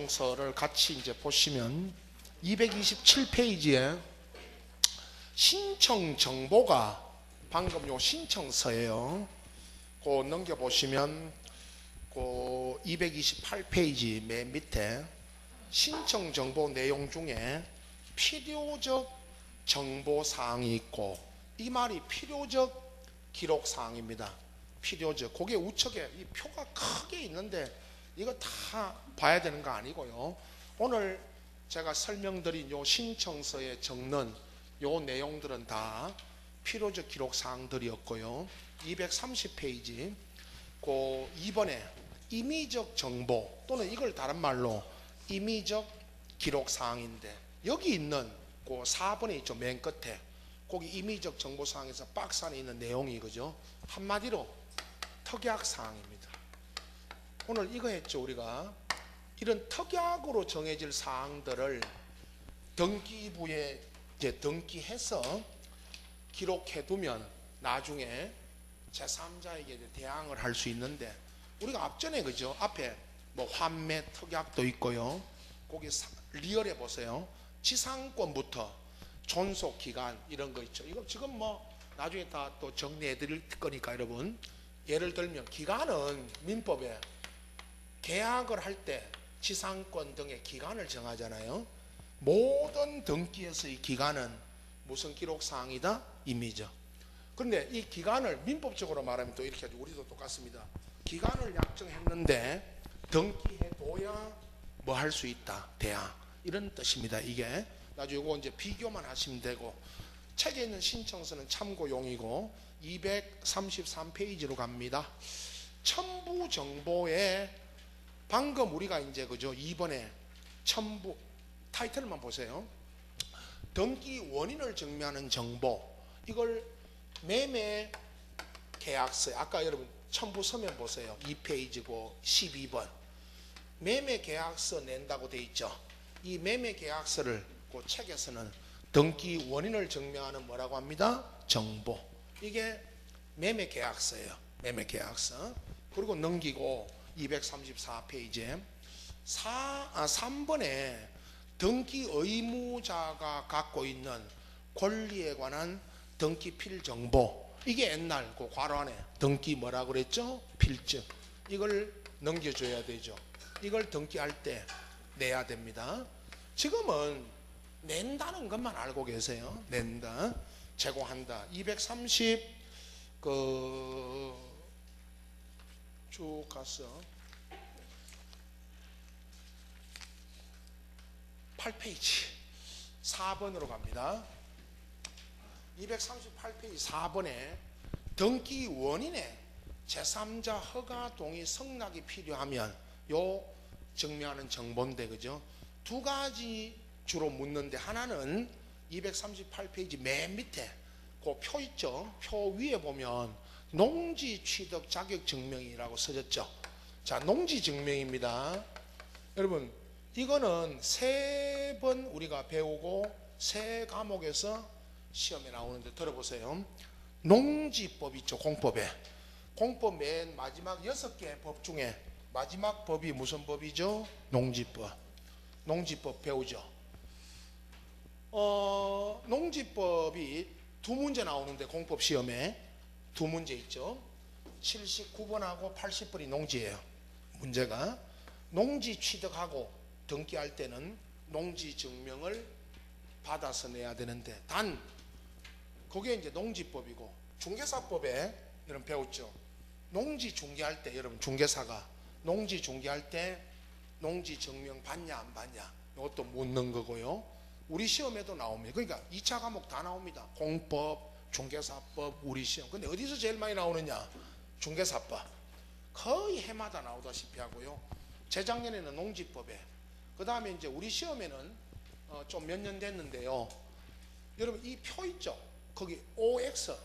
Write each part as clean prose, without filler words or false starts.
서를 같이 이제 보시면 227페이지에 신청 정보가 방금 요 신청서예요. 그 넘겨 보시면 그 228페이지 맨 밑에 신청 정보 내용 중에 필요적 정보 사항이 있고, 이 말이 필요적 기록 사항입니다. 필요적, 그게 우측에 이 표가 크게 있는데 이거 다 봐야 되는 거 아니고요. 오늘 제가 설명드린 요 신청서에 적는 요 내용들은 다 필요적 기록 사항들이었고요. 230페이지 그 2번에 임의적 정보, 또는 이걸 다른 말로 임의적 기록 사항인데, 여기 있는 그 4번에 있죠. 맨 끝에 거기 임의적 정보 사항에서 박스 안에 있는 내용이 그죠. 한마디로 특약 사항입니다. 오늘 이거 했죠. 우리가 이런 특약으로 정해질 사항들을 등기부에 이제 등기해서 기록해 두면 나중에 제3자에게 대항을 할 수 있는데, 우리가 앞전에 그죠, 앞에 뭐 환매 특약도 있고요. 거기 리얼해 보세요. 지상권부터 존속 기간 이런 거 있죠. 이거 지금 뭐 나중에 다 또 정리해 드릴 거니까 여러분, 예를 들면 기간은 민법에 계약을 할 때 지상권 등의 기간을 정하잖아요. 모든 등기에서의 기간은 무슨 기록사항이다? 임의적. 그런데 이 기간을 민법적으로 말하면 또 이렇게 하죠. 우리도 똑같습니다. 기간을 약정했는데 등기해둬야 뭐 할 수 있다, 대항, 이런 뜻입니다. 이게 나중에 이거 이제 비교만 하시면 되고, 책에 있는 신청서는 참고용이고 233페이지로 갑니다. 첨부 정보에 방금 우리가 이제 그죠, 2번에 첨부 타이틀만 보세요. 등기 원인을 증명하는 정보, 이걸 매매 계약서, 아까 여러분 첨부 서면 보세요. 2페이지고 12번 매매 계약서 낸다고 돼 있죠. 이 매매 계약서를 그 책에서는 등기 원인을 증명하는 뭐라고 합니다? 정보. 이게 매매 계약서예요. 매매 계약서. 그리고 넘기고 234페이지에 3번에 등기 의무자가 갖고 있는 권리에 관한 등기 필정보, 이게 옛날 그 괄호 안에 등기 뭐라고 그랬죠? 필증. 이걸 넘겨줘야 되죠. 이걸 등기할 때 내야 됩니다. 지금은 낸다는 것만 알고 계세요. 낸다, 제공한다. 230 쭉 가서 8페이지 4번으로 갑니다. 238페이지 4번에 등기 원인에 제3자 허가 동의 성락이 필요하면 요 증명하는 정보인데 그죠. 두 가지 주로 묻는데, 하나는 238페이지 맨 밑에 그 표 있죠. 표 위에 보면 농지 취득 자격 증명이라고 써졌죠. 자, 농지 증명입니다. 여러분, 이거는 3번 우리가 배우고 3과목에서 시험에 나오는데 들어보세요. 농지법 있죠. 공법에. 공법 맨 마지막 6개 법 중에 마지막 법이 무슨 법이죠? 농지법. 농지법 배우죠. 농지법이 두 문제 나오는데, 공법 시험에 두 문제 있죠. 79번하고 80번이 농지예요. 문제가 농지 취득하고 등기할 때는 농지 증명을 받아서 내야 되는데, 단 그게 이제 농지법이고, 중개사법에 여러분 배웠죠. 농지 중개할 때 여러분, 중개사가 농지 중개할 때 농지 증명 받냐 안 받냐, 이것도 묻는 거고요. 우리 시험에도 나옵니다. 그러니까 2차 과목 다 나옵니다. 공법, 중개사법, 우리 시험. 근데 어디서 제일 많이 나오느냐? 중개사법. 거의 해마다 나오다시피 하고요. 재작년에는 농지법에, 그 다음에 이제 우리 시험에는 좀 몇 년 됐는데요. 여러분 이 표 있죠? 거기 OX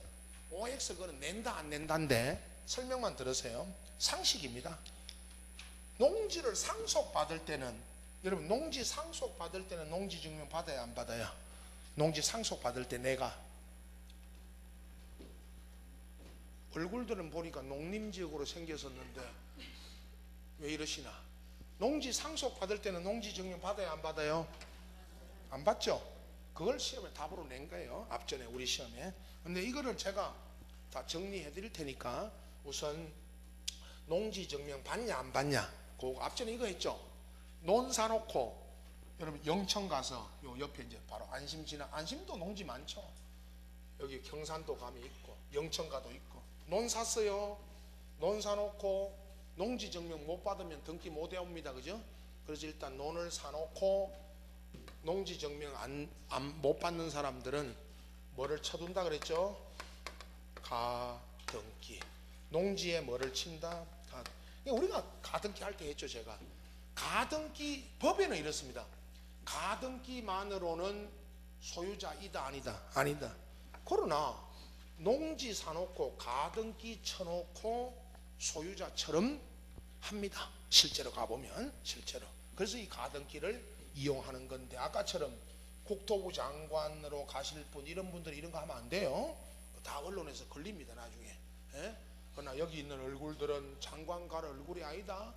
그거는 낸다 안 낸다인데, 설명만 들으세요. 상식입니다. 농지를 상속받을 때는, 여러분 농지 상속받을 때는 농지 증명 받아야 안 받아요? 농지 상속받을 때 내가 얼굴들은 보니까 농림지역으로 생겼었는데 왜 이러시나? 농지 상속 받을 때는 농지 증명 받아요, 안 받아요? 안 받죠? 그걸 시험에 답으로 낸 거예요, 앞전에 우리 시험에. 근데 이거를 제가 다 정리해 드릴 테니까 우선 농지 증명 받냐 안 받냐, 그 앞전에 이거 했죠. 논 사놓고 여러분 영천 가서 요 옆에 이제 바로 안심 지나, 안심도 농지 많죠. 여기 경산도 감이 있고 영천가도 있고. 논 샀어요. 논 사놓고 농지 증명 못 받으면 등기 못 해옵니다, 그죠? 그래서 일단 논을 사놓고 농지 증명 못 받는 사람들은 뭐를 쳐둔다 그랬죠? 가등기. 농지에 뭐를 친다? 우리가 가등기 할 때 했죠, 제가. 가등기 법에는 이렇습니다. 가등기만으로는 소유자이다 아니다? 아니다. 그러나 농지 사놓고 가등기 쳐놓고 소유자처럼 합니다. 실제로 가보면 실제로. 그래서 이 가등기를 이용하는 건데, 아까처럼 국토부 장관으로 가실 분 이런 분들 이런 거 하면 안 돼요. 다 언론에서 걸립니다 나중에. 예? 그러나 여기 있는 얼굴들은 장관 갈 얼굴이 아니다.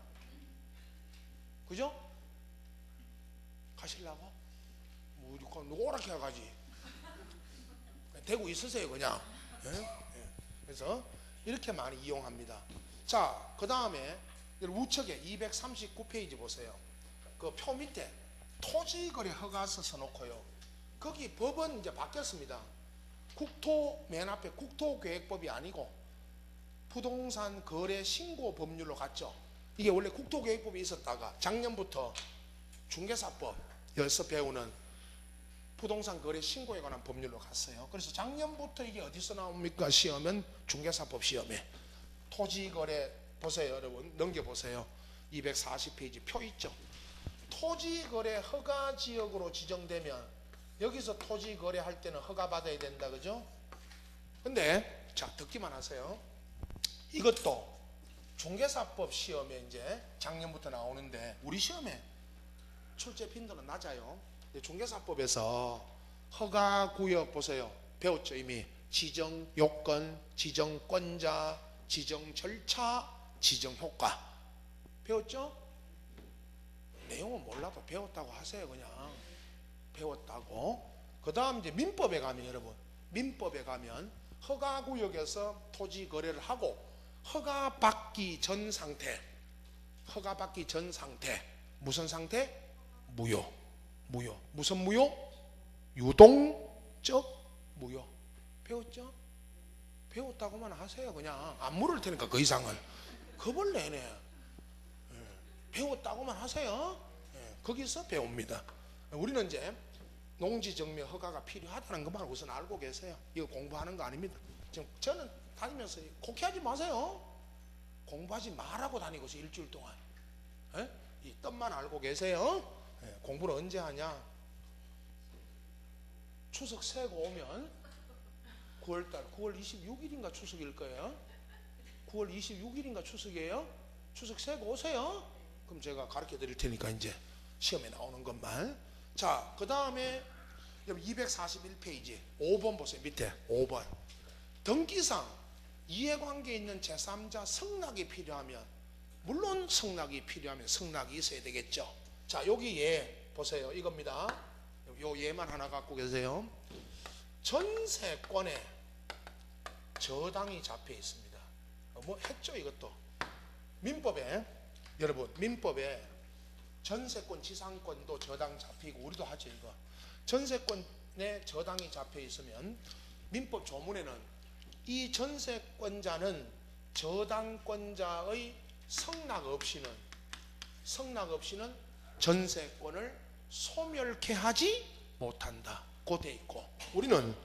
그죠? 가실라고? 뭐 노랗게 가지. 대고 있으세요 그냥. 예? 예. 그래서 이렇게 많이 이용합니다. 자, 그 다음에 우측에 239페이지 보세요. 그 표 밑에 토지거래 허가서 써놓고요. 거기 법은 이제 바뀌었습니다. 맨 앞에 국토계획법이 아니고 부동산 거래 신고 법률로 갔죠. 이게 원래 국토계획법이 있었다가 작년부터 중개사법에서 배우는 부동산 거래 신고에 관한 법률로 갔어요. 그래서 작년부터 이게 어디서 나옵니까? 시험은 중개사법 시험에. 토지거래 보세요 여러분, 넘겨보세요. 240페이지 표 있죠. 토지거래 허가지역으로 지정되면 여기서 토지거래 할 때는 허가 받아야 된다, 그죠? 근데 자, 듣기만 하세요. 이것도 중개사법 시험에 이제 작년부터 나오는데 우리 시험에 출제 빈도는 낮아요. 중개사법에서 허가구역 보세요. 배웠죠 이미. 지정요건, 지정권자, 지정절차, 지정효과 배웠죠? 내용은 몰라도 배웠다고 하세요. 그냥 배웠다고. 그 다음 이제 민법에 가면 여러분, 민법에 가면 허가구역에서 토지 거래를 하고 허가받기 전 상태, 허가받기 전 상태 무슨 상태? 무효. 무슨 무효? 유동적 무효. 배웠죠? 배웠다고만 하세요. 그냥 안 물을 테니까 그 이상은. 겁을 내네. 배웠다고만 하세요. 거기서 배웁니다. 우리는 이제 농지증명 허가가 필요하다는 것만 우선 알고 계세요. 이거 공부하는 거 아닙니다. 지금 저는 다니면서 곡해하지 마세요. 공부하지 말라고 다니고서 일주일 동안. 이 뜻만 알고 계세요. 공부를 언제 하냐? 추석 세고 오면 9월달 9월 26일인가 추석일 거예요. 9월 26일인가 추석이에요. 추석 세고 오세요. 그럼 제가 가르쳐 드릴 테니까 이제 시험에 나오는 것만. 자, 그 다음에 241페이지 5번 보세요. 밑에 5번. 등기상 이해관계 있는 제3자 성락이 필요하면, 물론 성락이 필요하면 성락이 있어야 되겠죠. 자, 여기 예 보세요. 이겁니다. 요 예만 하나 갖고 계세요. 전세권에 저당이 잡혀 있습니다. 뭐 했죠 이것도. 민법에 여러분, 민법에 전세권 지상권도 저당 잡히고, 우리도 하죠 이거. 전세권에 저당이 잡혀 있으면 민법 조문에는 이 전세권자는 저당권자의 성락 없이는 전세권을 소멸케 하지 못한다. 고 돼 있고, 우리는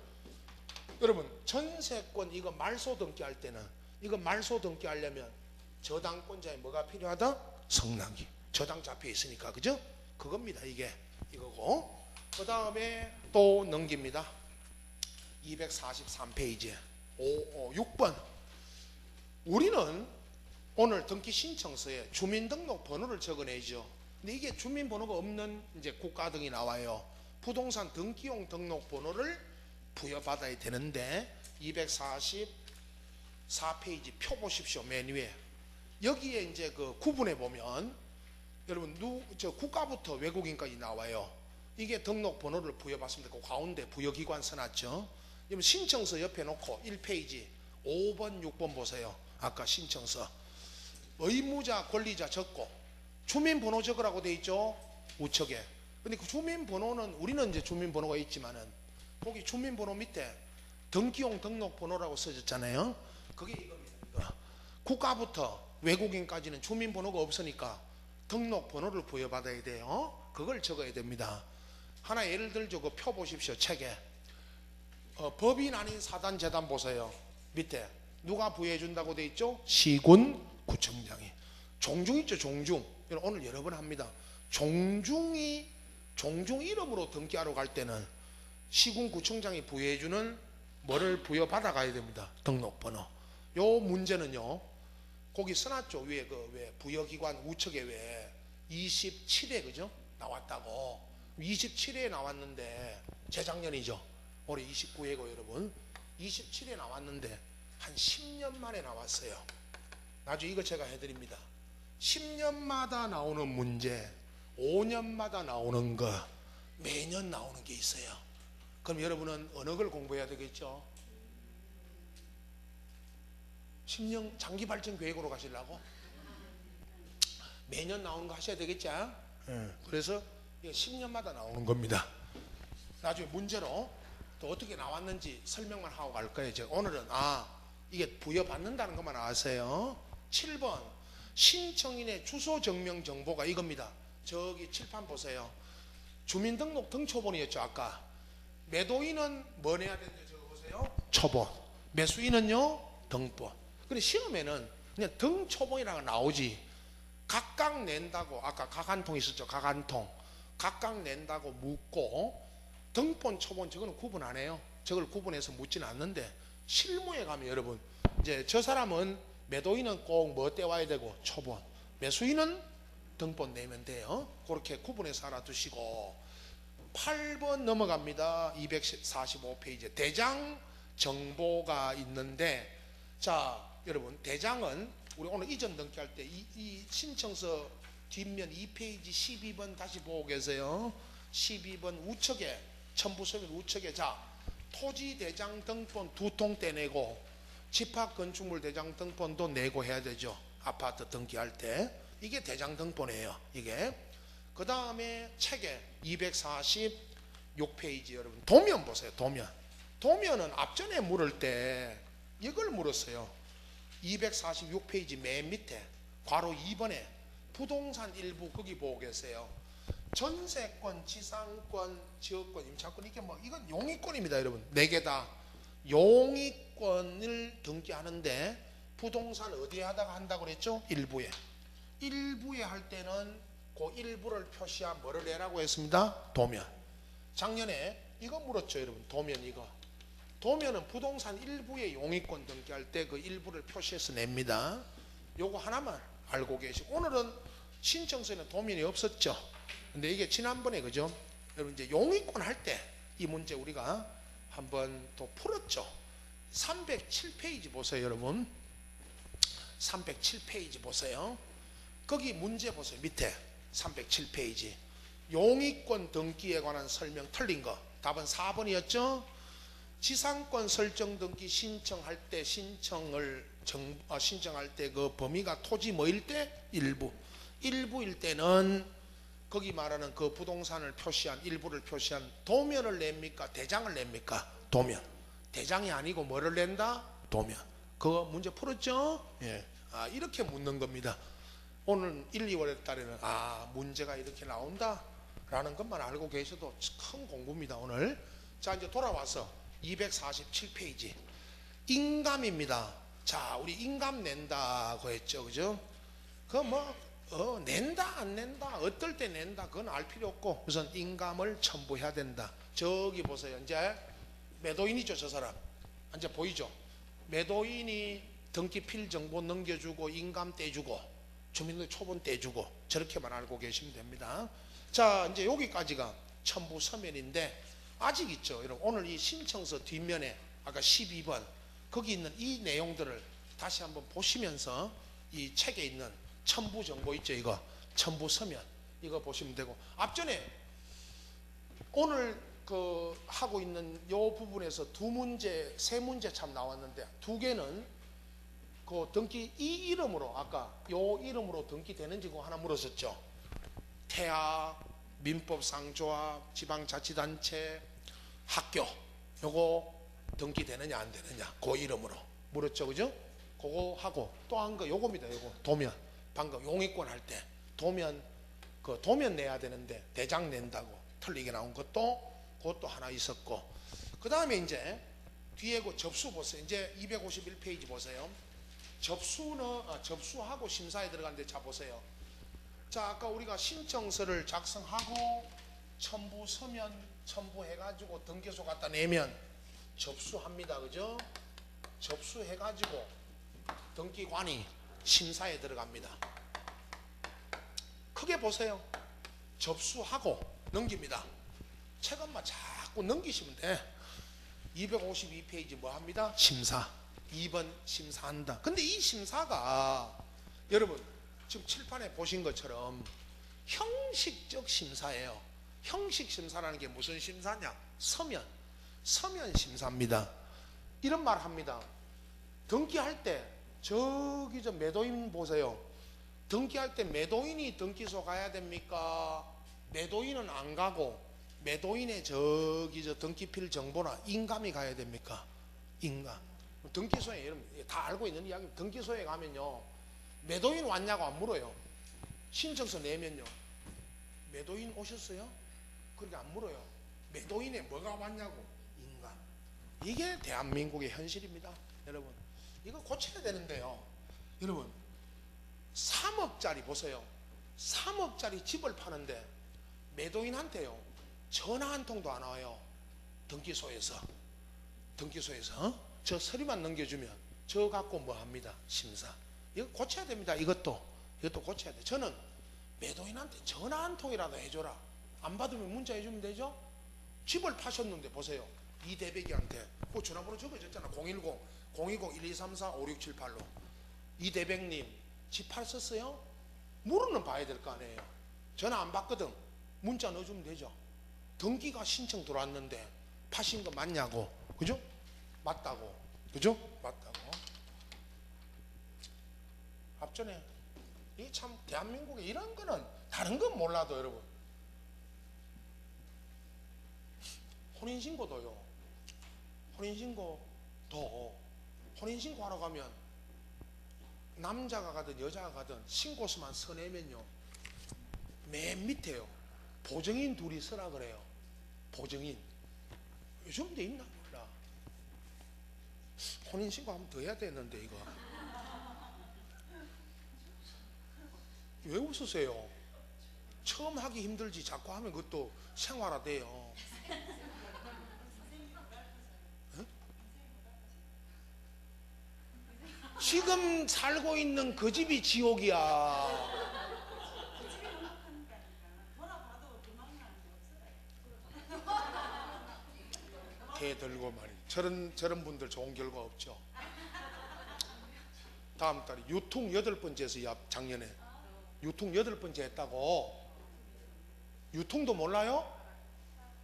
여러분 전세권 이거 말소 등기할 때는, 이거 말소 등기하려면 저당권자에 뭐가 필요하다? 성락이. 저당 잡혀 있으니까, 그죠? 그겁니다. 이게 이거고. 그 다음에 또 넘깁니다. 243페이지에 6번. 우리는 오늘 등기 신청서에 주민등록번호를 적어내죠. 근데 이게 주민번호가 없는 이제 국가 등이 나와요. 부동산 등기용 등록번호를 부여받아야 되는데 244페이지 표 보십시오. 맨 위에. 여기에 이제 그 구분해 보면 여러분 저 국가부터 외국인까지 나와요. 이게 등록번호를 부여받습니다. 그 가운데 부여기관 써놨죠. 그러면 신청서 옆에 놓고 1페이지 5번 6번 보세요. 아까 신청서 의무자 권리자 적고 주민번호 적으라고 돼 있죠. 우측에. 근데 그 주민번호는 우리는 이제 주민번호가 있지만은 거기 주민번호 밑에 등기용 등록번호라고 써졌잖아요. 그게 이겁니다. 이거. 국가부터 외국인까지는 주민번호가 없으니까 등록번호를 부여받아야 돼요. 그걸 적어야 됩니다. 하나 예를 들죠. 그 표 보십시오. 책에 법인 아닌 사단재단 보세요. 밑에 누가 부여해준다고 돼 있죠? 시군 구청장이. 종중 있죠. 종중. 오늘 여러 번 합니다. 종중 이름으로 등기하러 갈 때는 시군 구청장이 부여해주는 뭐를 부여받아 가야 됩니다. 등록번호. 요 문제는요. 거기 써놨죠. 위에 왜 부여기관 우측에 왜 27회 그죠? 나왔다고. 27회에 나왔는데 재작년이죠. 올해 29회고 여러분 27회에 나왔는데 한 10년 만에 나왔어요. 나중에 이거 제가 해드립니다. 10년마다 나오는 문제, 5년마다 나오는 거, 매년 나오는 게 있어요. 그럼 여러분은 어느 걸 공부해야 되겠죠? 10년 장기 발전 계획으로 가시려고? 매년 나오는 거 하셔야 되겠죠? 그래서 이게 10년마다 나오는 겁니다. 나중에 문제로 또 어떻게 나왔는지 설명만 하고 갈 거예요. 제가 오늘은 이게 부여받는다는 것만 아세요. 7번 신청인의 주소 증명 정보가 이겁니다. 저기 칠판 보세요. 주민등록 등초본이었죠. 아까 매도인은 뭐 내야 되는지 저거 보세요. 초본. 매수인은요 등본. 근데 시험에는 그냥 등초본이라고 나오지 각각 낸다고 아까 각한통 있었죠. 각한통 각각 낸다고 묻고 등본 초본 저거는 구분 안 해요. 저걸 구분해서 묻지는 않는데 실무에 가면 여러분 이제 저 사람은 매도인은 꼭 뭐 떼와야 되고 초본 매수인은 등본 내면 돼요. 그렇게 구분해서 알아두시고 8번 넘어갑니다. 245페이지 대장 정보가 있는데 자 여러분 대장은 우리 오늘 이전 등기할 때 이 신청서 뒷면 2페이지 12번 다시 보고 계세요. 12번 우측에 첨부서면 우측에 자 토지 대장 등본 2통 떼내고 집합 건축물 대장 등본도 내고 해야 되죠. 아파트 등기할 때 이게 대장 등본이에요. 이게 그 다음에 책에 246페이지 여러분 도면 보세요. 도면은 앞전에 물을 때 이걸 물었어요. 246페이지 맨 밑에 괄호 2번에 부동산 일부 거기 보고 계세요. 전세권, 지상권, 지역권, 임차권 이게 뭐 이건 용의권입니다, 여러분. 4개 다 용의권을 등기하는데 부동산 어디에 하다가 한다고 그랬죠? 일부에 할 때는 그 일부를 표시한 뭐를 내라고 했습니다? 도면. 작년에 이거 물었죠, 여러분. 도면 이거. 도면은 부동산 일부의 용의권 등기할 때 그 일부를 표시해서 냅니다. 요거 하나만 알고 계시고 오늘은 신청서에는 도면이 없었죠. 근데 이게 지난번에 그죠? 여러분 이제 용의권 할 때 이 문제 우리가 한번 또 풀었죠. 307페이지 보세요, 여러분. 307페이지 보세요. 거기 문제 보세요. 밑에 307페이지. 용의권 등기에 관한 설명 틀린 거. 답은 4번이었죠. 지상권 설정 등기 신청할 때 신청할 때 그 범위가 토지 뭐일 때? 일부일 때는 거기 말하는 그 부동산을 표시한 일부를 표시한 도면을 냅니까? 대장을 냅니까? 도면. 대장이 아니고 뭐를 낸다? 도면. 그거 문제 풀었죠? 예. 이렇게 묻는 겁니다. 오늘 1, 2월 달에는 문제가 이렇게 나온다 라는 것만 알고 계셔도 큰 공부입니다. 오늘. 자 이제 돌아와서 247페이지 인감입니다. 자 우리 인감 낸다고 했죠, 그죠? 낸다 안 낸다 어떨 때 낸다 그건 알 필요 없고 우선 인감을 첨부해야 된다. 저기 보세요. 이제 매도인이죠, 저 사람. 이제 보이죠? 매도인이 등기 필 정보 넘겨주고 인감 떼주고 주민등록 초본 떼주고 저렇게만 알고 계시면 됩니다. 자 이제 여기까지가 첨부 서면인데 아직 있죠. 여러분 오늘 이 신청서 뒷면에 아까 12번 거기 있는 이 내용들을 다시 한번 보시면서 이 책에 있는 첨부 정보 있죠. 이거 첨부 서면 이거 보시면 되고, 앞전에 오늘 그 하고 있는 요 부분에서 두 문제, 세 문제 참 나왔는데, 두 개는 그 등기 이 이름으로, 아까 요 이름으로 등기되는지 그거 하나 물었었죠. 태아, 민법상조합, 지방자치단체, 학교, 요거 등기되느냐 안 되느냐 그 이름으로 물었죠, 그죠? 그거 하고 또 한 거 요겁니다. 요거 도면, 방금 용의권 할 때 도면, 그 도면 내야 되는데 대장 낸다고 틀리게 나온 것도, 그것도 하나 있었고, 그 다음에 이제 뒤에 그 접수 보세요. 이제 251페이지 보세요. 접수는 접수하고 심사에 들어가는데, 자 보세요. 자, 아까 우리가 신청서를 작성하고 첨부 서면 첨부해가지고 등기소 갖다 내면 접수합니다, 그죠? 접수해가지고 등기관이 심사에 들어갑니다. 크게 보세요. 접수하고 넘깁니다. 책은만 자꾸 넘기시면 돼. 252페이지 뭐 합니다? 심사. 2번 심사한다. 근데 이 심사가 여러분 지금 칠판에 보신 것처럼 형식적 심사예요. 형식 심사라는 게 무슨 심사냐? 서면 심사입니다. 이런 말 합니다. 등기할 때 저기 저 매도인 보세요. 등기할 때 매도인이 등기소 가야 됩니까? 매도인은 안 가고 매도인의 저기 저 등기필 정보나 인감이 가야 됩니까? 인감. 등기소에 여러분 다 알고 있는 이야기. 등기소에 가면요, 매도인 왔냐고 안 물어요. 신청서 내면요, 매도인 오셨어요? 그렇게 안 물어요. 매도인에 뭐가 왔냐고, 인감. 이게 대한민국의 현실입니다. 여러분 이거 고쳐야 되는데요. 여러분 3억짜리 보세요. 3억짜리 집을 파는데 매도인한테요 전화 한 통도 안 와요. 등기소에서 저 서류만 넘겨주면 저 갖고 뭐 합니다? 심사. 이거 고쳐야 됩니다. 이것도 고쳐야 돼. 저는 매도인한테 전화 한 통이라도 해줘라. 안 받으면 문자 해주면 되죠. 집을 파셨는데 보세요. 이 대백이한테 그 전화번호 적어졌잖아. 010-020-1234-5678로 이대백님 집 팔았었어요? 물어는 봐야 될 거 아니에요. 전화 안 받거든. 문자 넣어주면 되죠. 등기가 신청 들어왔는데 파신 거 맞냐고, 그죠? 맞다고, 그죠? 맞다고. 앞전에 이 참 대한민국에 이런 거는 다른 건 몰라도 여러분 혼인신고도요. 혼인신고하러 가면 남자가 가든 여자가 가든 신고서만 서내면요, 맨 밑에요 보증인 둘이 서라 그래요. 보증인. 요즘 데 있나 몰라. 혼인신고 한번 더 해야 되는데 이거. 왜 웃으세요? 처음 하기 힘들지 자꾸 하면 그것도 생활화돼요. 지금 살고 있는 그 집이 지옥이야. 개 들고 말이. 저런 분들 좋은 결과 없죠. 다음 달에 유통 8번째 했어요. 작년에 유통 8번째 했다고. 유통도 몰라요?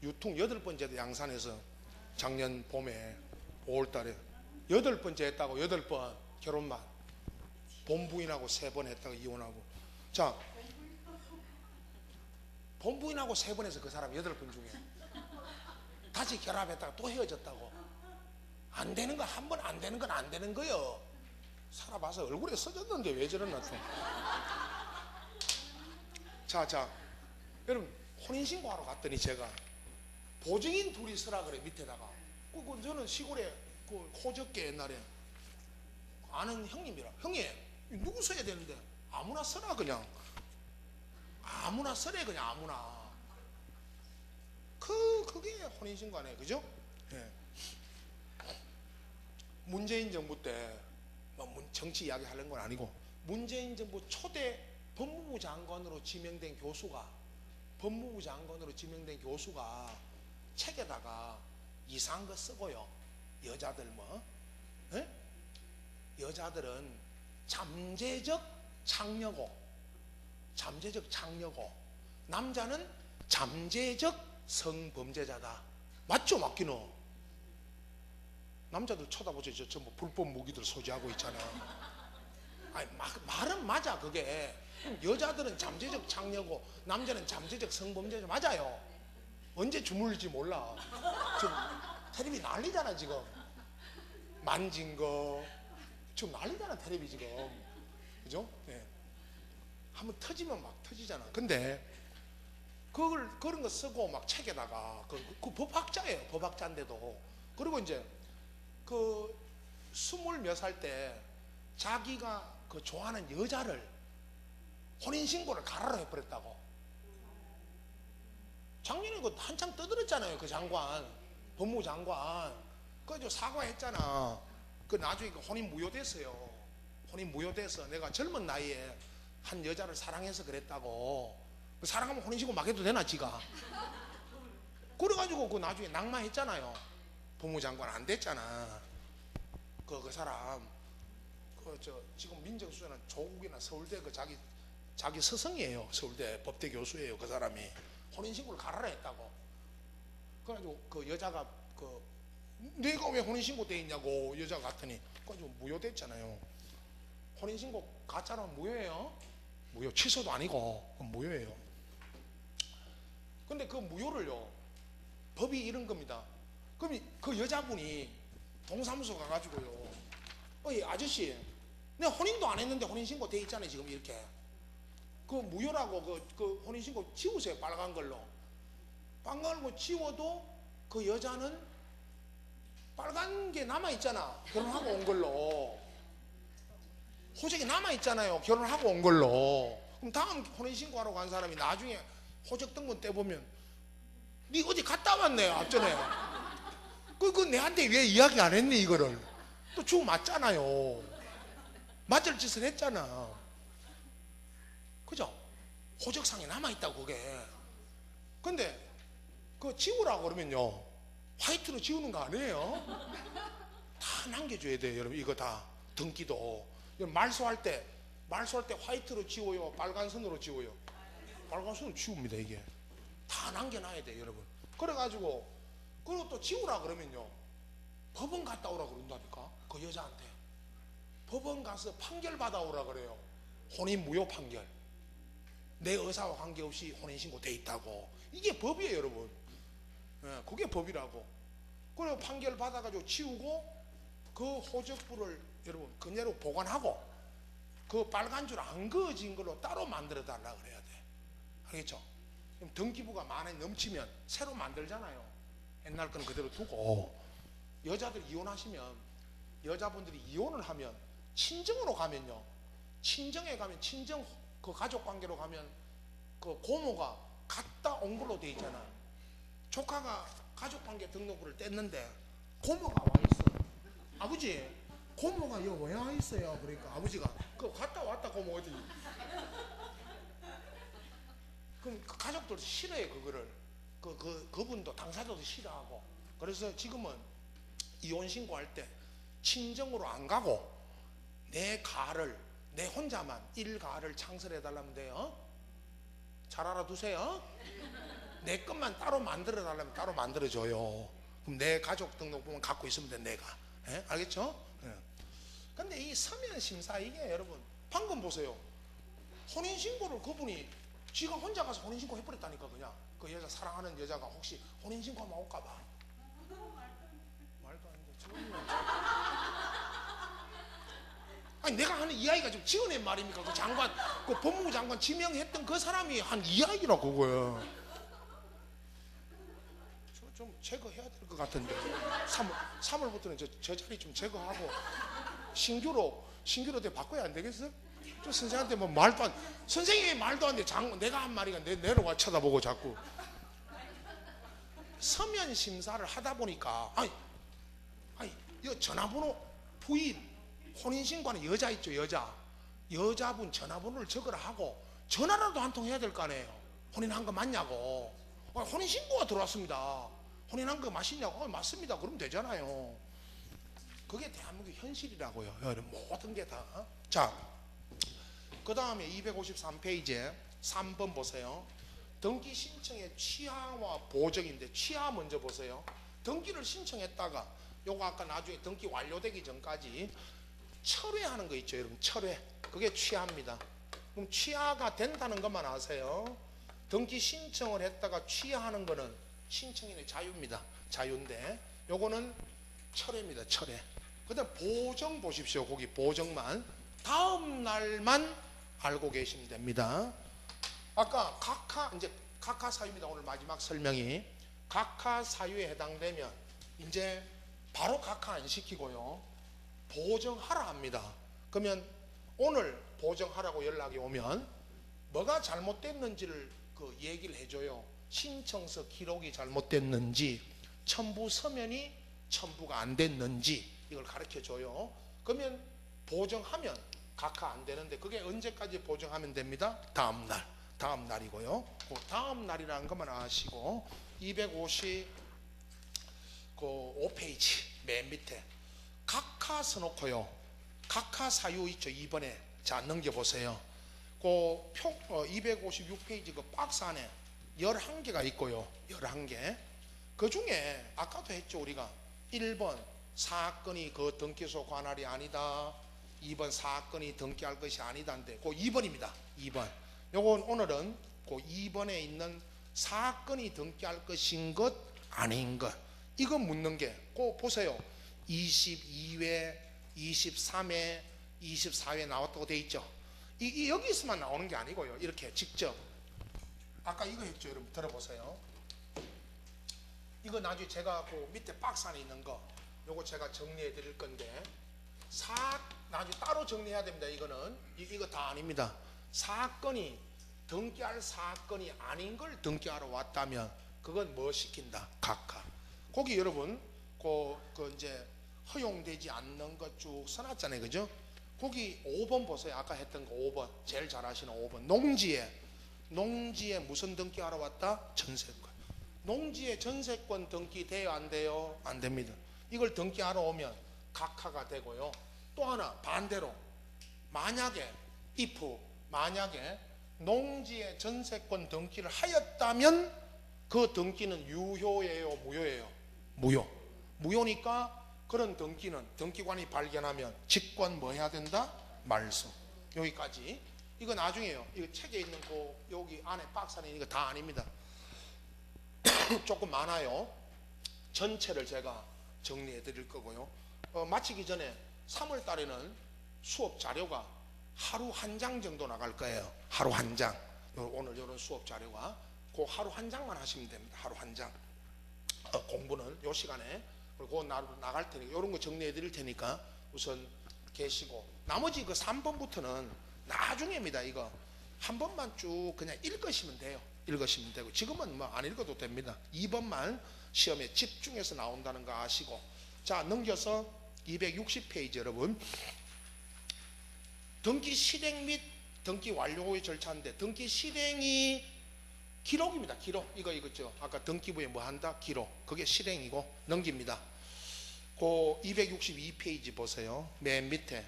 유통 8번째도 양산에서 작년 봄에 5월달에 8번째 했다고. 8번 결혼만. 본부인하고 3번 했다가 이혼하고. 자, 본부인하고 3번 해서 그 사람 8번 중에 다시 결합했다가 또 헤어졌다고. 안 되는 거 한 번 안 되는 건 안 되는 거요. 살아봐서 얼굴에 써졌는데 왜 저러나 또. 자, 여러분 혼인신고하러 갔더니 제가 보증인 둘이 서라 그래 밑에다가. 저는 시골에 그 호적계 옛날에 아는 형님이라, 형님 누구 써야 되는데 아무나 써라 그냥. 아무나 써래 그냥 아무나. 그게 혼인신고 아니에요, 그죠? 예. 문재인 정부 때 뭐 정치 이야기 하는 건 아니고, 문재인 정부 초대 법무부 장관으로 지명된 교수가 책에다가 이상한 거 쓰고요. 여자들 뭐, 에? 여자들은 잠재적 창녀고 잠재적 창녀고 남자는 잠재적 성범죄자다. 맞죠? 맞기는. 남자들 쳐다보죠. 저 뭐 불법 무기들 소지하고 있잖아. 아니, 말은 맞아. 그게 여자들은 잠재적 창녀고 남자는 잠재적 성범죄자 맞아요. 언제 주물릴지 몰라. 지금 텔레비 난리잖아 지금. 만진 거 지금 난리잖아 텔레비 지금. 그죠? 네. 한번 터지면 막 터지잖아. 근데 그런 거 쓰고 막 책에다가 그 법학자예요. 법학자인데도. 그리고 이제 그 20몇 살 때 자기가 그 좋아하는 여자를 혼인신고를 가라로 해버렸다고. 작년에 그 한참 떠들었잖아요. 그 장관, 법무부 장관. 그래가지고 사과했잖아. 그 나중에 그 혼인 무효됐어요. 혼인 무효돼서 내가 젊은 나이에 한 여자를 사랑해서 그랬다고. 사랑하면 혼인신고 막 해도 되나 지가. 그래가지고 그 나중에 낙마했잖아요. 법무부 장관 안 됐잖아. 그 사람 지금 민정수석은 조국이나 서울대 그 자기 스승이에요. 서울대 법대 교수예요. 그 사람이 혼인신고를 가라라 했다고. 그래가지고 그 여자가 내가 왜 혼인신고 돼 있냐고 여자가 갔더니 그래가지고 무효됐잖아요. 혼인신고 가짜로 무효예요. 무효. 취소도 아니고 무효예요. 근데 그 무효를요 법이 이런 겁니다. 그럼 그 여자분이 동사무소 가가지고요, 어이 아저씨, 내가 혼인도 안 했는데 혼인신고 돼 있잖아요 지금 이렇게. 그 무효라고 그 혼인신고 지우세요. 빨간 걸로. 빨간 걸로 지워도 그 여자는 빨간 게 남아있잖아. 결혼하고 온 걸로. 호적이 남아있잖아요. 결혼하고 온 걸로. 그럼 다음 혼인신고하러 간 사람이 나중에 호적 등본 떼보면 니 어디 갔다 왔네 앞전에. 그 내한테 왜 이야기 안 했니 이거를. 또 주고 맞잖아요. 맞을 짓을 했잖아. 그죠? 호적상에 남아있다고 그게. 근데 그거 지우라고 그러면요 화이트로 지우는 거 아니에요. 다 남겨줘야 돼요 여러분. 이거 다 등기도. 말소할 때 화이트로 지워요 빨간 선으로 지워요? 빨간 선으로 지웁니다. 이게 다 남겨놔야 돼요 여러분. 그래가지고 그리고 또 지우라 그러면요 법원 갔다 오라 그런다니까. 그 여자한테 법원 가서 판결 받아오라 그래요. 혼인 무효 판결. 내 의사와 관계없이 혼인신고 돼 있다고. 이게 법이에요 여러분. 예, 그게 법이라고. 그리고 판결 받아가지고 지우고 그 호적부를 여러분 그대로 보관하고 그 빨간 줄 안 그어진 걸로 따로 만들어 달라 그래야 돼. 알겠죠? 그럼 등기부가 만에 넘치면 새로 만들잖아요. 옛날 거는 그대로 두고. 여자들 이혼하시면 여자분들이 이혼을 하면 친정으로 가면요, 친정에 가면 친정 그 가족 관계로 가면 그 고모가 갔다 온 걸로 돼 있잖아. 조카가 가족 관계 등록부를 뗐는데 고모가 와 있어. 아버지, 고모가 여기 왜 와 있어요? 그러니까 아버지가 그 갔다 왔다 고모 어디. 그럼 그 가족들도 싫어해 그거를. 그분도 당사자도 싫어하고. 그래서 지금은 이혼 신고할 때 친정으로 안 가고 내 가를 내 혼자만 일가를 창설해 달라면 돼요. 잘 알아두세요. 내 것만 따로 만들어 달라면 따로 만들어 줘요. 그럼 내 가족 등록부만 갖고 있으면 돼 내가. 예? 알겠죠? 예. 근데 이 서면 심사 이게 여러분 방금 보세요. 혼인 신고를 그분이 지가 혼자 가서 혼인 신고 해버렸다니까. 그냥 그 여자 사랑하는 여자가 혹시 혼인 신고하면 올까봐. 말도 안 돼. 아니 내가 하는 이야기가 좀 지어낸 말입니까? 그 장관, 그 법무부 장관 지명했던 그 사람이 한 이야기라 그거예요. 좀 제거해야 될 것 같은데 3월부터는 저 자리 좀 제거하고 신규로 대 바꿔야 안 되겠어? 저 선생한테 뭐 말도 안, 선생님이 말도 안 돼. 내가 한 말이가 내려와 쳐다보고 자꾸. 서면 심사를 하다 보니까 아니 이 전화번호 부인 혼인신고하는 여자 있죠. 여자분 전화번호를 적으라 하고 전화라도 한 통 해야 될 거 아니에요. 혼인한 거 맞냐고. 혼인신고가 들어왔습니다. 혼인한 거 맞으냐고. 맞습니다. 그러면 되잖아요. 그게 대한민국 현실이라고요. 모든 게 다. 자, 그 다음에 253페이지에 3번 보세요. 등기 신청의 취하와 보정인데 취하 먼저 보세요. 등기를 신청했다가 요거 아까 나중에 등기 완료되기 전까지 철회하는 거 있죠 여러분. 철회, 그게 취하입니다. 그럼 취하가 된다는 것만 아세요. 등기 신청을 했다가 취하하는 거는 신청인의 자유입니다. 자유인데 요거는 철회입니다. 철회. 그 다음 보정 보십시오. 거기 보정만 다음 날만 알고 계시면 됩니다. 아까 이제 각하 사유입니다. 오늘 마지막 설명이 각하 사유에 해당되면 이제 바로 각하 안 시키고요 보정하라 합니다. 그러면 오늘 보정하라고 연락이 오면 뭐가 잘못됐는지를 그 얘기를 해줘요. 신청서 기록이 잘못됐는지, 첨부 서면이 첨부가 안 됐는지 이걸 가르쳐 줘요. 그러면 보정하면 각하 안 되는데 그게 언제까지 보정하면 됩니다? 다음 날이고요. 그 다음 날이라는 것만 아시고 255페이지 맨 밑에 각하 써놓고요. 각하 사유 있죠. 2번에 자 넘겨보세요. 그 256페이지 그 박스 안에 11개가 있고요. 11개. 그 중에 아까도 했죠. 우리가 1번 사건이 그 등기소 관할이 아니다. 2번 사건이 등기할 것이 아니다인데 그 2번입니다. 2번. 요건 오늘은 그 2번에 있는 사건이 등기할 것인 것 아닌 것 이거 묻는 게 꼭 보세요. 22회 23회 24회 나왔다고 돼 있죠. 이 여기서만 나오는 게 아니고요. 이렇게 직접 아까 이거 했죠. 여러분 들어보세요. 이거 나중에 제가 그 밑에 박스 안에 있는 거 요거 제가 정리해 드릴 건데 나중에 따로 정리해야 됩니다. 이거는 이거 다 아닙니다. 사건이 등기할 사건이 아닌 걸 등기하러 왔다면 그건 뭐 시킨다? 각하. 거기 여러분 그 이제 허용되지 않는 것 쭉 써놨잖아요. 그죠? 거기 5번 보세요. 아까 했던 거 5번 제일 잘 아시는 5번 농지에 무슨 등기하러 왔다? 전세권. 농지에 전세권 등기 돼요? 안 돼요? 안 됩니다. 이걸 등기하러 오면 각하가 되고요. 또 하나 반대로 만약에 농지에 전세권 등기를 하였다면 그 등기는 유효예요? 무효예요? 무효니까 그런 등기는 등기관이 발견하면 직권 뭐 해야 된다? 말소. 여기까지. 이거 나중에요. 이거 책에 있는 거 여기 안에 박스 안에 있는 거 다 아닙니다. 조금 많아요. 전체를 제가 정리해 드릴 거고요. 마치기 전에 3월 달에는 수업 자료가 하루 한 장 정도 나갈 거예요. 하루 한 장. 오늘 이런 수업 자료가 그 하루 한 장만 하시면 됩니다. 하루 한 장. 공부는 요 시간에 그리고 나갈 테니까 이런 거 정리해 드릴 테니까 우선 계시고 나머지 그 3번부터는 나중에입니다. 이거 한 번만 쭉 그냥 읽으시면 돼요. 읽으시면 되고 지금은 뭐 안 읽어도 됩니다. 2번만 시험에 집중해서 나온다는 거 아시고 자 넘겨서 260페이지 여러분 등기 실행 및 등기 완료의 절차인데 등기 실행이 기록입니다. 기록 이거 있죠. 아까 등기부에 뭐 한다? 기록. 그게 실행이고 넘깁니다. 그 262페이지 보세요. 맨 밑에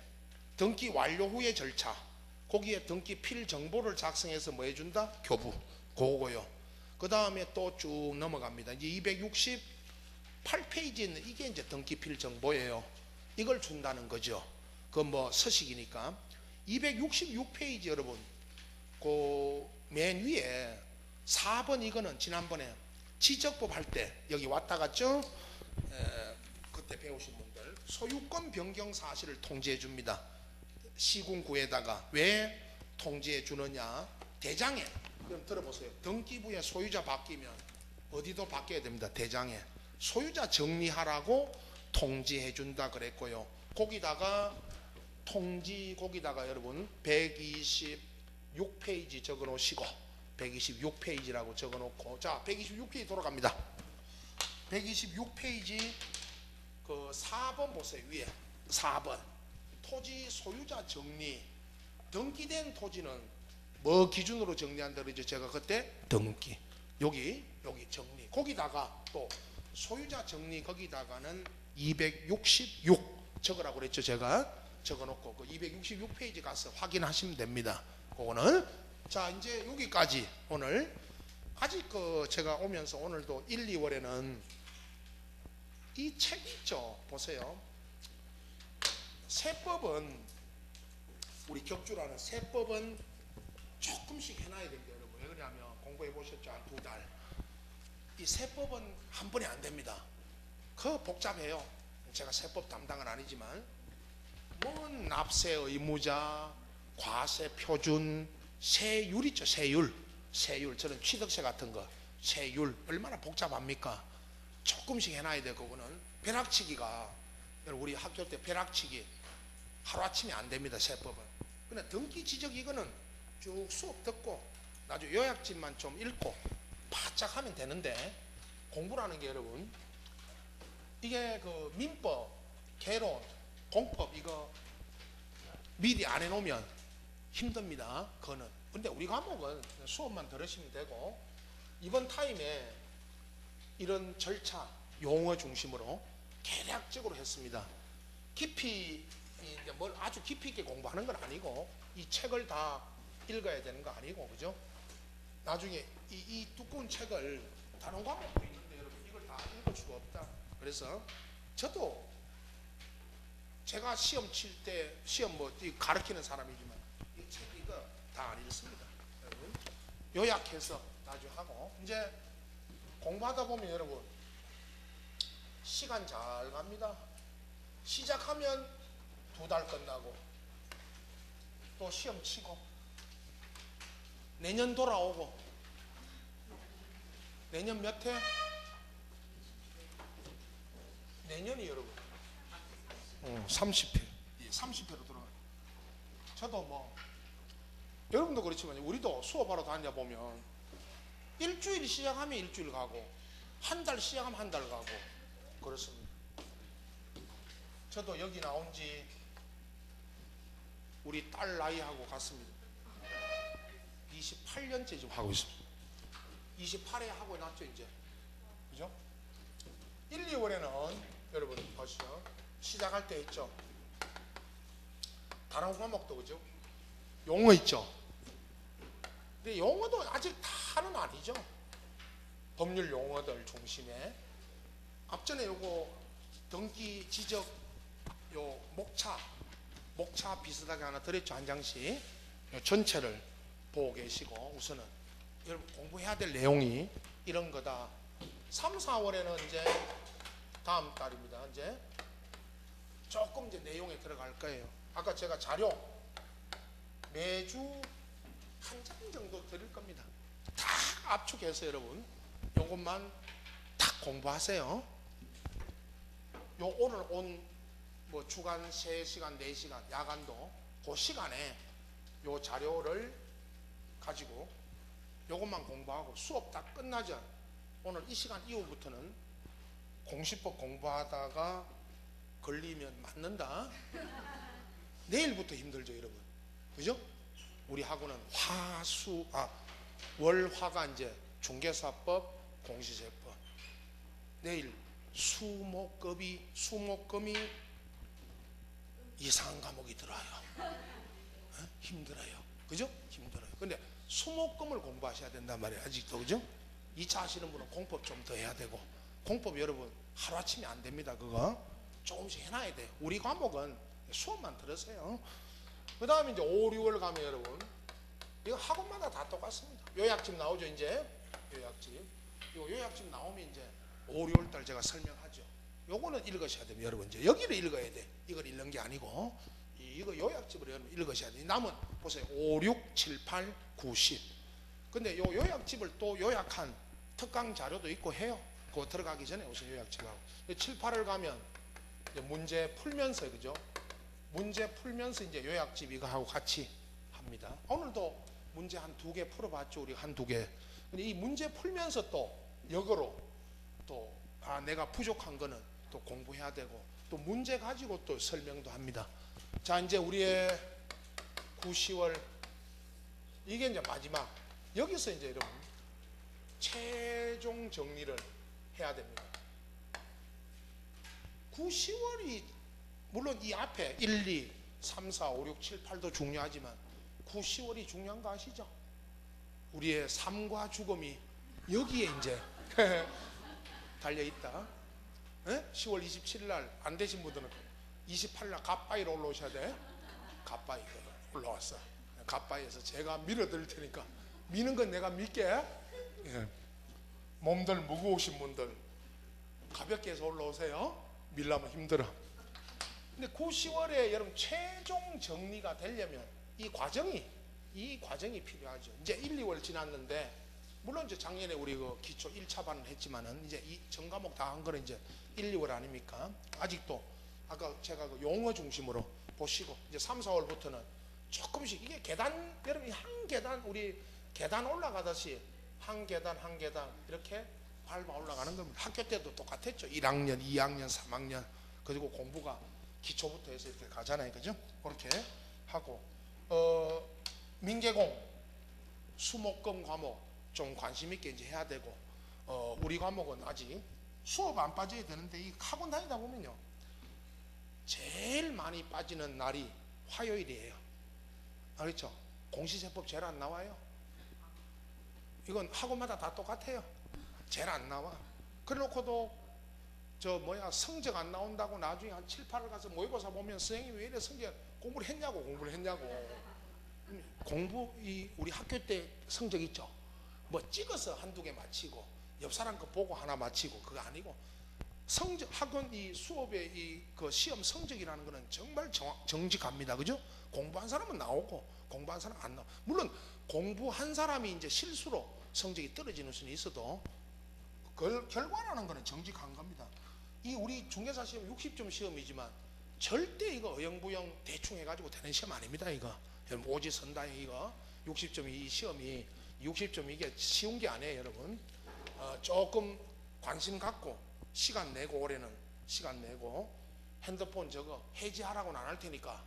등기 완료 후의 절차. 거기에 등기 필 정보를 작성해서 뭐 해준다? 교부. 그거고요. 그 다음에 또 쭉 넘어갑니다. 이제 268페이지에는 이게 이제 등기 필 정보예요. 이걸 준다는 거죠. 그건 뭐 서식이니까. 266페이지 여러분 그 맨 위에 4번 이거는 지난번에 지적법 할 때 여기 왔다 갔죠? 그때 배우신 분들 소유권 변경 사실을 통지해 줍니다. 시군구에다가 왜 통지해 주느냐? 대장에 그럼 들어보세요. 등기부에 소유자 바뀌면 어디도 바뀌어야 됩니다. 대장에 소유자 정리하라고 통지해 준다 그랬고요. 거기다가 통지 거기다가 여러분 126페이지 적어 놓으시고 126페이지라고 적어 놓고 자 126페이지 돌아갑니다. 126페이지 그 4번 보세요. 위에 4번 토지 소유자 정리 등기된 토지는 뭐 기준으로 정리한다 그러죠? 제가 그때 등기 여기 정리 거기다가 또 소유자 정리 거기다가는 266 적으라고 그랬죠? 제가 적어놓고 그 266페이지 가서 확인하시면 됩니다. 그거는 자, 이제 여기까지 오늘. 아직 제가 오면서 오늘도 1, 2월에는 이 책 있죠. 보세요. 세법은, 우리 격주라는 세법은 조금씩 해놔야 됩니다, 여러분. 왜 그러냐면 공부해 보셨죠? 한 2달. 이 세법은 한 번에 안 됩니다. 복잡해요. 제가 세법 담당은 아니지만 뭐 납세 의무자, 과세 표준, 세율 있죠. 세율 저는 취득세 같은 거 세율 얼마나 복잡합니까? 조금씩 해놔야 될 거고는. 벼락치기가, 우리 학교 때 벼락치기 하루아침에 안 됩니다. 세법은. 그냥 등기 지적 이거는 쭉 수업 듣고 나중에 요약집만 좀 읽고 바짝 하면 되는데, 공부라는 게 여러분, 이게 민법, 개론, 공법 이거 미리 안 해놓으면 힘듭니다. 그거는. 근데 우리 과목은 수업만 들으시면 되고, 이번 타임에 이런 절차, 용어 중심으로 계략적으로 했습니다. 깊이, 이제 뭘 아주 깊이 있게 공부하는 건 아니고, 이 책을 다 읽어야 되는 거 아니고, 그죠? 나중에 이 두꺼운 책을 다른 과목도 있는데 여러분 이걸 다 읽을 수가 없다. 그래서 저도 제가 시험 칠 때 시험 가르치는 사람이지만 이 책 이거 다 안 읽습니다. 여러분 요약해서 나중에 하고, 이제 공부하다 보면 여러분 시간 잘 갑니다. 시작하면 2달 끝나고 또 시험 치고 내년 돌아오고, 내년 몇 해? 내년이 여러분 30회. 30회로 들어가요. 저도 뭐 여러분도 그렇지만 우리도 수업하러 다녀보면 일주일 시작하면 일주일 가고, 한 달 시작하면 한 달 가고 그렇습니다. 저도 여기 나온 지 우리 딸 나이하고 같습니다. 28년째 지금 하고 있습니다. 28회 하고 났죠 이제. 그죠? 1, 2월에는 여러분 보시죠. 시작할 때 있죠. 다른 과목도 그죠? 용어 있죠. 근데 용어도 아직 다는 아니죠. 법률 용어들 중심에 앞전에 요거 등기 지적 요 목차 비슷하게 하나 드렸죠. 한 장씩. 요 전체를 보고 계시고, 우선은 여러분 공부해야 될 내용이 이런 거다. 3, 4월에는 이제 다음 달입니다. 이제 조금 이제 내용에 들어갈 거예요. 아까 제가 자료 매주 한 장 정도 드릴 겁니다. 다 압축해서 여러분 요것만 딱 공부하세요. 요 오늘 온 뭐 주간 3시간, 4시간, 야간도 그 시간에 요 자료를 가지고 요것만 공부하고, 수업 다 끝나죠. 오늘 이 시간 이후부터는 공시법 공부하다가 걸리면 맞는다. 내일부터 힘들죠 여러분. 그죠? 우리 학원은 월화가 이제 중개사법, 공시세법. 내일 수목금이 이상한 과목이 들어요. 힘들어요. 그죠? 힘들어요. 근데 수목금을 공부하셔야 된단 말이에요. 아직도. 그죠? 2차 하시는 분은 공법 좀 더 해야 되고, 공법 여러분 하루아침에 안 됩니다. 그거 조금씩 해놔야 돼요. 우리 과목은 수업만 들으세요. 그 다음에 이제 5, 6월 가면 여러분 이거 학원마다 다 똑같습니다. 요약집 나오죠. 이제 요약집 나오면 이제 5, 6월 달 제가 설명하죠. 요거는 읽으셔야 됩니다. 여러분 이제 여기를 읽어야 돼. 이걸 읽는 게 아니고 이거 요약집을 여러분 읽으셔야 돼. 남은 보세요. 5, 6, 7, 8, 9, 10. 근데 요 요약집을 또 요약한 특강 자료도 있고 해요. 그거 들어가기 전에 우선 요약집하고 7, 8을 가면 이제 문제 풀면서, 그죠? 문제 풀면서 이제 요약집 이거 하고 같이 합니다. 오늘도 문제 한 2개 풀어봤죠. 우리 한 2개. 근데 이 문제 풀면서 또 역으로 또 내가 부족한 거는 또 공부해야 되고, 또 문제 가지고 또 설명도 합니다. 자, 이제 우리의 9, 10월 이게 이제 마지막. 여기서 이제 여러분 최종 정리를 해야 됩니다. 9, 10월이 물론 이 앞에 1, 2, 3, 4, 5, 6, 7, 8도 중요하지만 9, 10월이 중요한 거 아시죠? 우리의 삶과 죽음이 여기에 이제 달려 있다. 10월 27일 날 안 되신 분들은 28일 날 갓바위로 올라오셔야 돼. 갓바위 올라왔어. 갓바위에서 제가 밀어드릴 테니까 미는 건 내가 밀게. 예. 몸들 무거우신 분들 가볍게 해서 올라오세요. 밀려면 힘들어. 근데 9, 10월에 여러분 최종 정리가 되려면 이 과정이 필요하죠. 이제 1, 2월 지났는데 물론 이제 작년에 우리 그 기초 1차반을 했지만은 이제 이 전 과목 다 한 거는 이제 1, 2월 아닙니까? 아직도 아까 제가 그 용어 중심으로 보시고 이제 3, 4월부터는 조금씩 이게 계단 여러분 한 계단 우리 계단 올라가듯이 한 계단 한 계단 이렇게 밟아 올라가는 겁니다. 학교 때도 똑같았죠. 1학년, 2학년, 3학년 그리고 공부가 기초부터 해서 이렇게 가잖아요. 그죠? 그렇게 하고 민계공 수목금 과목 좀 관심 있게 이제 해야 되고 우리 과목은 아직 수업 안 빠져야 되는데 이 학원 다니다 보면요 제일 많이 빠지는 날이 화요일이에요. 알겠죠? 공시세법 제일 안 나와요. 이건 학원마다 다 똑같아요. 제일 안 나와. 그래 놓고도 성적 안 나온다고 나중에 한 7, 8월 가서 모의고사 보면 선생님이 왜 이래 공부를 했냐고 우리 학교 때 성적 있죠. 뭐 찍어서 한두 개 맞히고 옆 사람 거 보고 하나 맞히고 그거 아니고 성적 학원 이 수업의 그 시험 성적이라는 거는 정말 정직합니다. 그죠? 공부한 사람은 나오고 공부한 사람 안 나오. 물론 공부한 사람이 이제 실수로 성적이 떨어지는 수는 있어도 결과라는 거는 정직한 겁니다. 이 우리 중개사 시험 60점 시험이지만 절대 이거 어영부영 대충 해가지고 되는 시험 아닙니다. 이거 오지선다형 이거 60점 이 시험이 60점 이게 쉬운 게 아니에요, 여러분. 조금 관심 갖고 시간 내고 올해는 시간 내고 핸드폰 저거 해지하라고는 안 할 테니까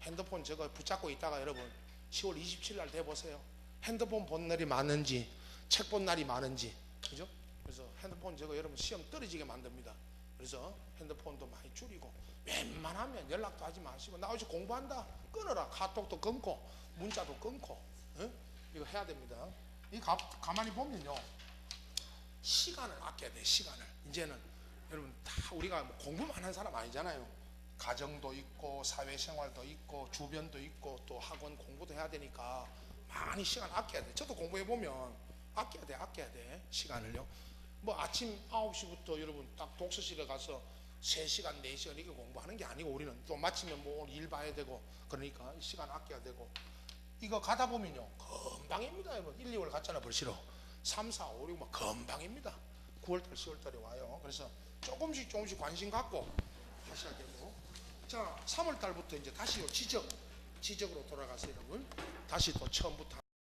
핸드폰 저거 붙잡고 있다가 여러분 10월 27일 날 돼보세요. 핸드폰 본 날이 많은지 책 본 날이 많은지 그죠? 그래서 핸드폰 저거 여러분 시험 떨어지게 만듭니다. 그래서 핸드폰도 많이 줄이고 웬만하면 연락도 하지 마시고 나 어제 공부한다 끊어라. 카톡도 끊고 문자도 끊고 이거 해야 됩니다. 이 가만히 보면요 시간을 아껴야 돼. 시간을 이제는 여러분 다 우리가 뭐 공부만 한 사람 아니잖아요. 가정도 있고 사회생활도 있고 주변도 있고 또 학원 공부도 해야 되니까 많이 시간 아껴야 돼. 저도 공부해 보면 아껴야 돼 시간을요. 뭐 아침 9시부터 여러분 딱 독서실에 가서 3시간 4시간 이렇게 공부하는 게 아니고 우리는 또 마치면 뭐 오늘 일 봐야 되고 그러니까 시간 아껴야 되고 이거 가다 보면요 금방입니다. 여러분 1, 2월 갔잖아 벌써 3, 4, 5, 6 막 금방입니다. 9월달 10월달에 와요. 그래서 조금씩 관심 갖고 하셔야 되고 자 3월달부터 이제 다시 지적으로 돌아가서 여러분 다시 또 처음부터